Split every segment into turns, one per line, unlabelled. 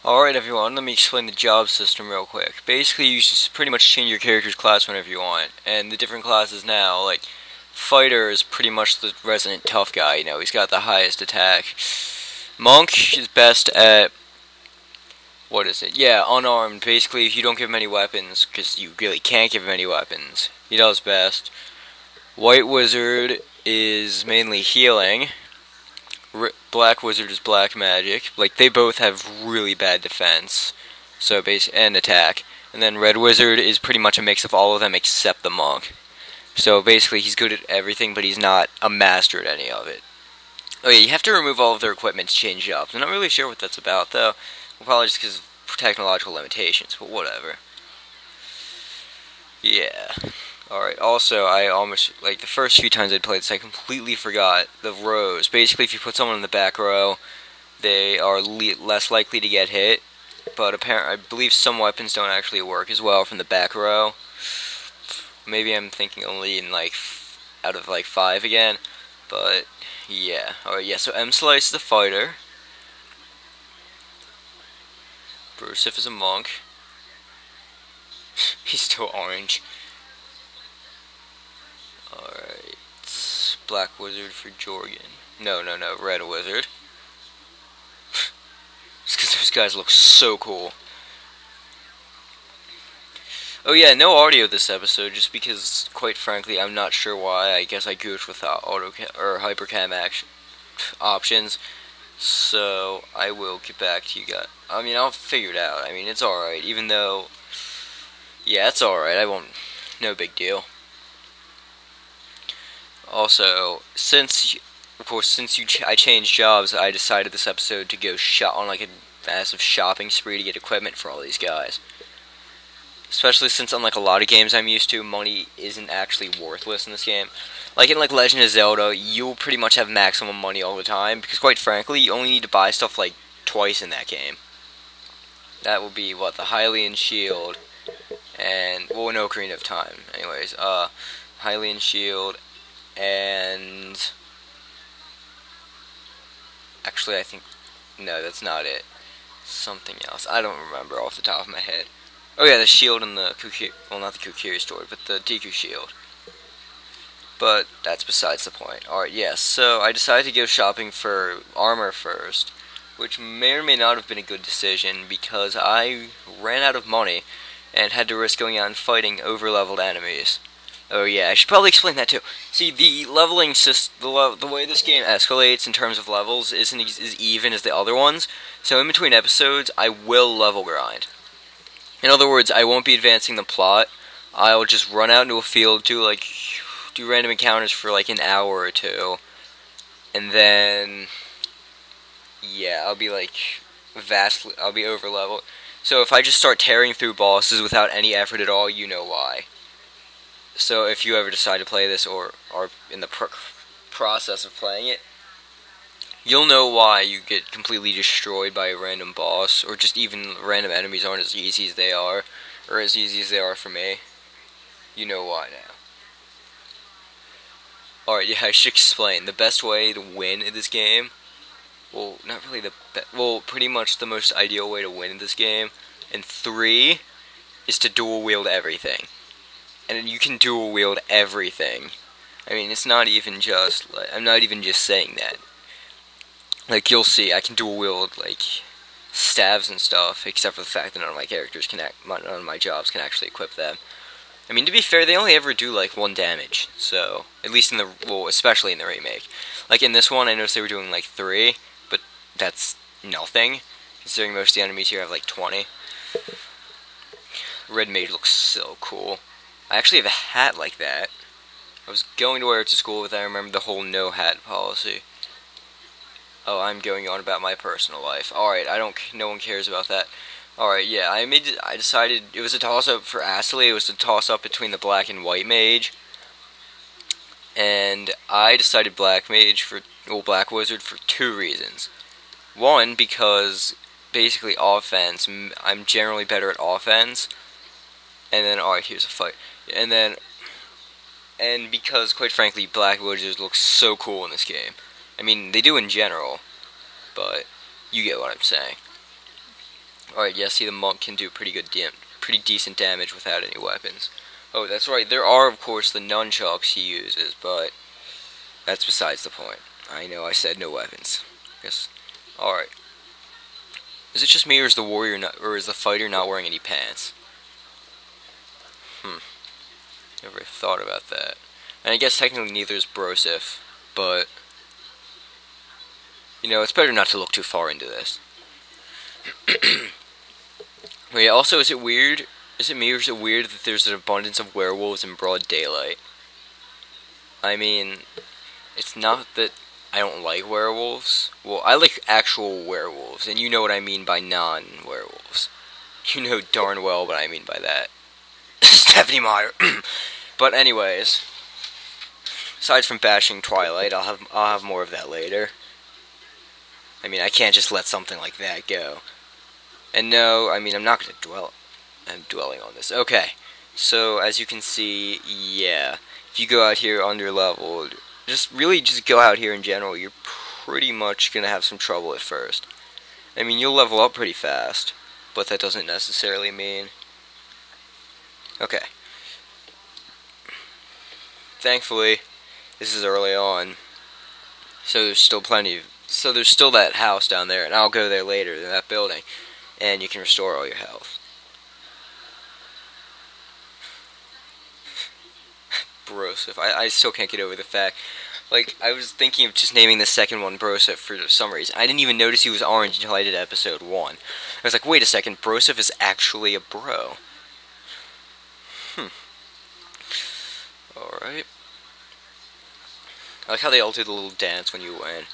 Alright everyone, let me explain the job system real quick. Basically, you just pretty much change your character's class whenever you want. And the different classes now, like, Fighter is pretty much the resident tough guy, you know, he's got the highest attack. Monk is best at, what is it? Yeah, unarmed. Basically, if you don't give him any weapons, because you really can't give him any weapons, he does best. White Wizard is mainly healing. Black Wizard is black magic. Like, they both have really bad defense, so and attack. And then Red Wizard is pretty much a mix of all of them except the monk. So basically, he's good at everything, but he's not a master at any of it. Oh yeah, you have to remove all of their equipment to change jobs. I'm not really sure what that's about, though. Probably just because of technological limitations, but whatever. Yeah. Alright, also, I almost, like, the first few times I played this, I completely forgot the rows. Basically, if you put someone in the back row, they are less likely to get hit, but apparently, I believe some weapons don't actually work as well from the back row. Maybe I'm thinking only in, like, out of, like, 5 again, but, yeah. Alright, yeah, so M-Slice is a fighter. Brosif is a monk. He's still orange. Alright, Black Wizard for Jorgen. No, Red Wizard. Just because those guys look so cool. Oh yeah, no audio this episode, just because, quite frankly, I'm not sure why. I guess I goofed with hypercam options. So, I will get back to you guys. I mean, I'll figure it out. I mean, it's alright, even though... Yeah, it's alright. No big deal. Also, I changed jobs, I decided this episode to go on like a massive shopping spree to get equipment for all these guys. Especially since, unlike a lot of games I'm used to, money isn't actually worthless in this game. Like in Legend of Zelda, you'll pretty much have maximum money all the time, because quite frankly, you only need to buy stuff like twice in that game. That will be, what, the Hylian Shield, and, well, no Ocarina of Time. Anyways, Hylian Shield, and actually I think, no, that's not it. Something else. I don't remember off the top of my head. Oh yeah, the shield and the Kukiri, well, not the Kukiri sword, but the Deku shield. But that's besides the point. Alright, yes, so I decided to go shopping for armor first, which may or may not have been a good decision because I ran out of money and had to risk going out and fighting over-leveled enemies. Oh yeah, I should probably explain that too. See, the leveling system, the way this game escalates in terms of levels isn't as even as the other ones. So in between episodes, I will level grind. In other words, I won't be advancing the plot. I'll just run out into a field, do random encounters for like an hour or two, and then yeah, I'll be over leveled. So if I just start tearing through bosses without any effort at all, you know why. So if you ever decide to play this or are in the process of playing it, you'll know why you get completely destroyed by a random boss, or just even random enemies aren't as easy as they are, or as easy as they are for me. You know why now. Alright, yeah, I should explain. The best way to win in this game, well, not really well, pretty much the most ideal way to win in this game, in 3, is to dual wield everything. And you can dual wield everything. I mean, it's not even just, like, I'm not even just saying that. Like, you'll see, I can dual wield, like, staves and stuff, except for the fact that none of my characters none of my jobs can actually equip them. I mean, to be fair, they only ever do, like, 1 damage, so, at least in the, well, especially in the remake. Like, in this one, I noticed they were doing, like, 3, but that's nothing, considering most of the enemies here have, like, 20. Red Mage looks so cool. I actually have a hat like that. I was going to wear it to school, but I remember the whole no hat policy. Oh, I'm going on about my personal life. Alright, no one cares about that. Alright, yeah, I decided, it was a toss-up for Astley, it was a toss-up between the black and white mage. And I decided Black Wizard for 2 reasons. One, because, basically, offense, I'm generally better at offense. And then, alright, here's a fight. And because, quite frankly, Black Wizards look so cool in this game. I mean, they do in general, but you get what I'm saying. Alright, yeah, see, the monk can do pretty decent damage without any weapons. Oh, that's right, there are, of course, the nunchucks he uses, but that's besides the point. I know I said no weapons. Guess. Alright. Is it just me, or is the warrior not, or is the fighter not wearing any pants? Never thought about that. And I guess technically neither is Brosif, but you know, it's better not to look too far into this. But yeah, also, is it weird? Is it me, or is it weird that there's an abundance of werewolves in broad daylight? I mean, it's not that I don't like werewolves. Well, I like actual werewolves, and you know what I mean by non-werewolves. You know darn well what I mean by that. Stephanie Meyer. But anyways, aside from bashing Twilight, I'll have more of that later. I mean, I can't just let something like that go. And no, I mean, I'm not going to dwell. I'm dwelling on this. Okay, so as you can see, yeah, if you go out here under leveled, just go out here in general, you're pretty much going to have some trouble at first. I mean, you'll level up pretty fast, but that doesn't necessarily mean... Okay. Thankfully, this is early on, so there's still so there's still that house down there, and I'll go there later, in that building, and you can restore all your health. Brosif. I still can't get over the fact, like, I was thinking of just naming the second one Brosif for some reason. I didn't even notice he was orange until I did episode 1. I was like, wait a second, Brosif is actually a bro. Alright. I like how they all do the little dance when you win.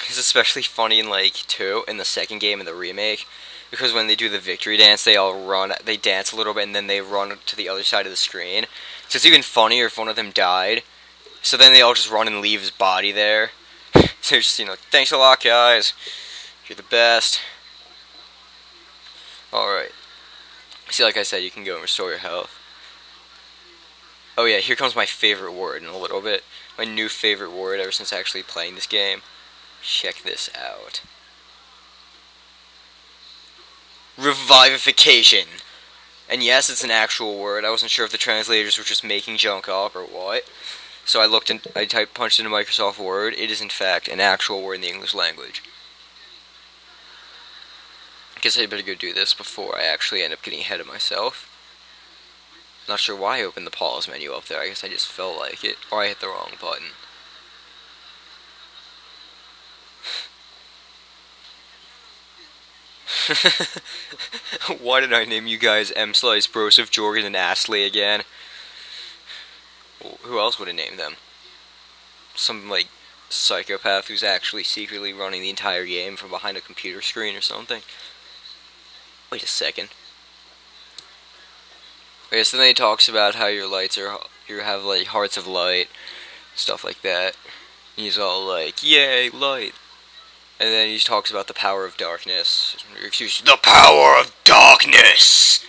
It's especially funny in, like, 2, in the second game in the remake. Because when they do the victory dance, they all run, they dance a little bit, and then they run to the other side of the screen. So it's even funnier if one of them died. So then they all just run and leave his body there. So you're just, you know, thanks a lot, guys. You're the best. Alright. See, like I said, you can go and restore your health. Oh yeah, here comes my favorite word in a little bit. My new favorite word ever since actually playing this game. Check this out. Revivification. And yes, it's an actual word. I wasn't sure if the translators were just making junk up or what. So I punched into Microsoft Word. It is in fact an actual word in the English language. I guess I better go do this before I actually end up getting ahead of myself. Not sure why I opened the pause menu up there. I guess I just felt like it. Or I hit the wrong button. Why did I name you guys M-Slice, Brosif, Jorgen, and Astley again? Well, who else would have named them? Some, like, psychopath who's actually secretly running the entire game from behind a computer screen or something. Wait a second. Okay, so then he talks about how your lights are, you have, like, hearts of light, stuff like that. And he's all like, yay, light. And then he talks about the power of darkness. Excuse me, the power of darkness!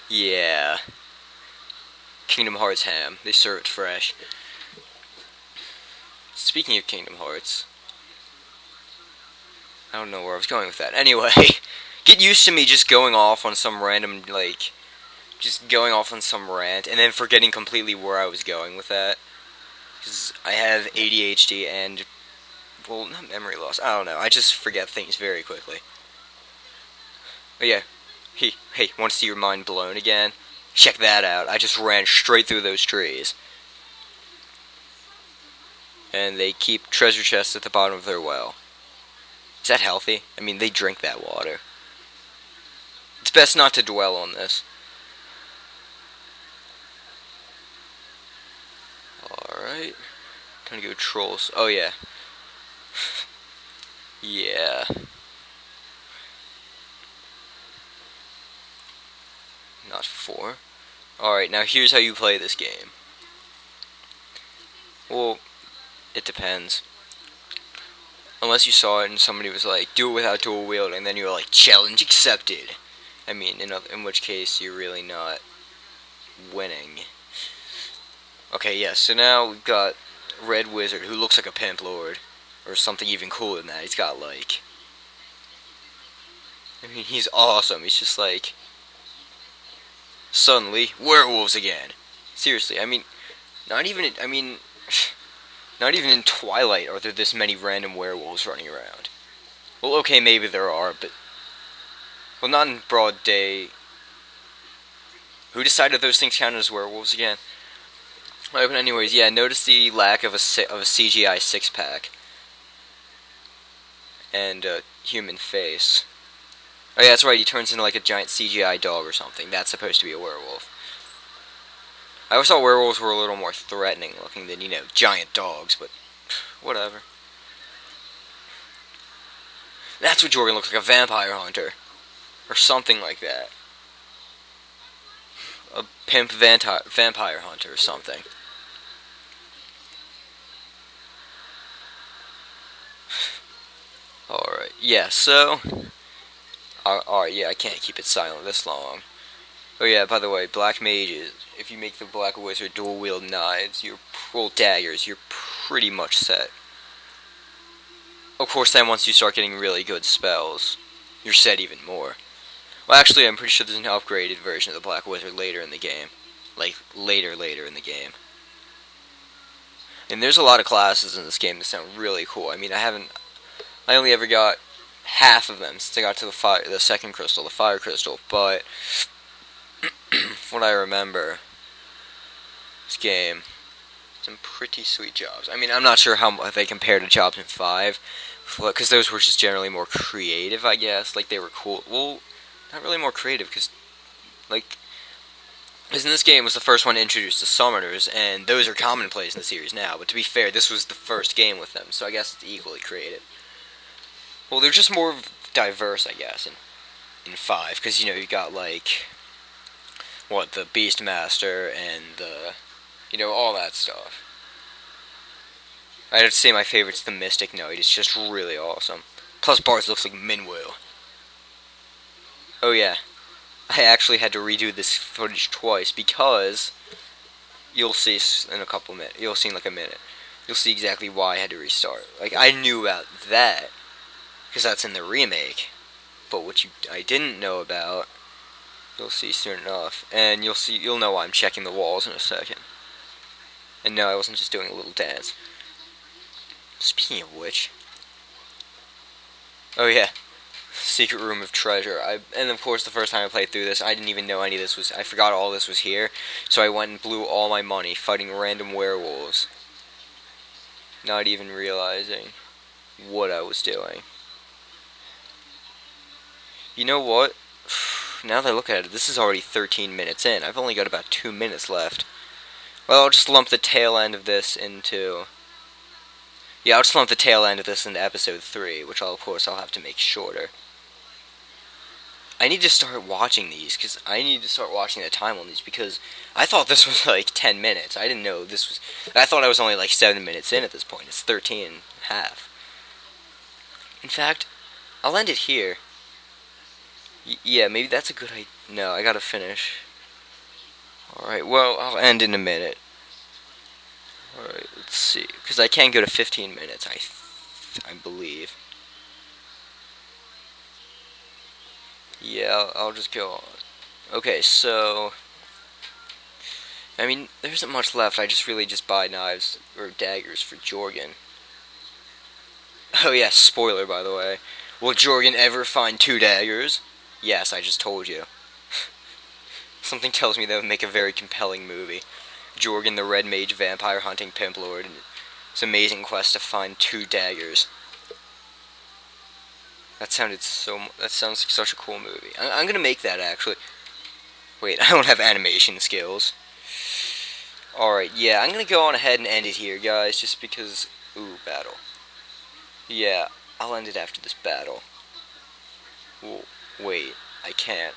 Yeah. Kingdom Hearts ham. They serve it fresh. Speaking of Kingdom Hearts, I don't know where I was going with that. Anyway, get used to me just going off on some random, like, just going off on some rant, and then forgetting completely where I was going with that. Because I have ADHD and, well, not memory loss, I don't know, I just forget things very quickly. But yeah, hey, want to see your mind blown again? Check that out, I just ran straight through those trees. And they keep treasure chests at the bottom of their well. Is that healthy? I mean, they drink that water. It's best not to dwell on this. Alright. Time to go trolls. Oh, yeah. Yeah. Not 4. Alright, now here's how you play this game. Well, it depends. Unless you saw it and somebody was like, do it without dual wield, and then you were like, challenge accepted. I mean, in which case, you're really not winning. Okay, yeah, so now we've got Red Wizard, who looks like a pimp lord. Or something even cooler than that. He's got, like, I mean, he's awesome. He's just like, suddenly, werewolves again. Seriously, I mean, not even, not even in Twilight are there this many random werewolves running around. Well, okay, maybe there are, but, well, not in broad day. Who decided those things counted as werewolves again? Right, but anyways, yeah, notice the lack of a CGI six-pack and a human face. Oh yeah, that's right, he turns into like a giant CGI dog or something. That's supposed to be a werewolf. I always thought werewolves were a little more threatening looking than, you know, giant dogs, but whatever. That's what Jorgen looks like, a vampire hunter. Or something like that. A pimp vampire hunter or something. Alright, yeah, so... Alright, yeah, I can't keep it silent this long. Oh yeah, by the way, black mages, if you make the black wizard dual wield knives, well, daggers, you're pretty much set. Of course, then once you start getting really good spells, you're set even more. Well, actually, I'm pretty sure there's an upgraded version of the black wizard later in the game. Like, later in the game. And there's a lot of classes in this game that sound really cool. I mean, I only ever got half of them since I got to the second crystal, the fire crystal, but from what I remember, this game, some pretty sweet jobs. I mean, I'm not sure how they compare to jobs in 5, because those were just generally more creative, I guess. Like, they were cool. Well, not really more creative, because, like, because in this game was the first one to introduce the summoners, and those are commonplace in the series now. But to be fair, this was the first game with them, so I guess it's equally creative. Well, they're just more diverse, I guess, in 5, because, you know, you got, like, what, the Beastmaster and the, you know, all that stuff. I'd say my favorite's the Mystic Knight. It's just really awesome. Plus, Bart looks like Minwu. Oh yeah, I actually had to redo this footage twice because you'll see in a couple minutes. You'll see in like a minute. You'll see exactly why I had to restart. Like, I knew about that because that's in the remake, but what I didn't know about, you'll see soon enough, and you'll know why I'm checking the walls in a second. And no, I wasn't just doing a little dance. Speaking of which, oh yeah, Secret Room of Treasure. And of course, the first time I played through this, I didn't even know any of this was. I forgot all this was here, so I went and blew all my money fighting random werewolves, not even realizing what I was doing. You know what? Now that I look at it, this is already 13 minutes in. I've only got about 2 minutes left. Well, I'll just lump the tail end of this into... Yeah, I'll just lump the tail end of this into episode 3, which of course I'll have to make shorter. I need to start watching these, because I need to start watching the time on these, because I thought this was like 10 minutes. I didn't know this was... I thought I was only like 7 minutes in at this point. It's 13 and a half. In fact, I'll end it here. Yeah, maybe that's a good idea. No, I gotta finish. Alright, well, I'll end in a minute. Alright, let's see. Because I can go to 15 minutes, I believe. Yeah, I'll just go on. Okay, so... I mean, there isn't much left. I really just buy knives or daggers for Jorgen. Oh yeah, spoiler, by the way. Will Jorgen ever find 2 daggers? Yes, I just told you. Something tells me that would make a very compelling movie. Jorgen, the Red Mage vampire hunting pimp lord, and his amazing quest to find 2 daggers. That sounds like such a cool movie. I'm gonna make that, actually. Wait, I don't have animation skills. Alright, yeah, I'm gonna go on ahead and end it here, guys, just because... Ooh, battle. Yeah, I'll end it after this battle. Wait, I can't.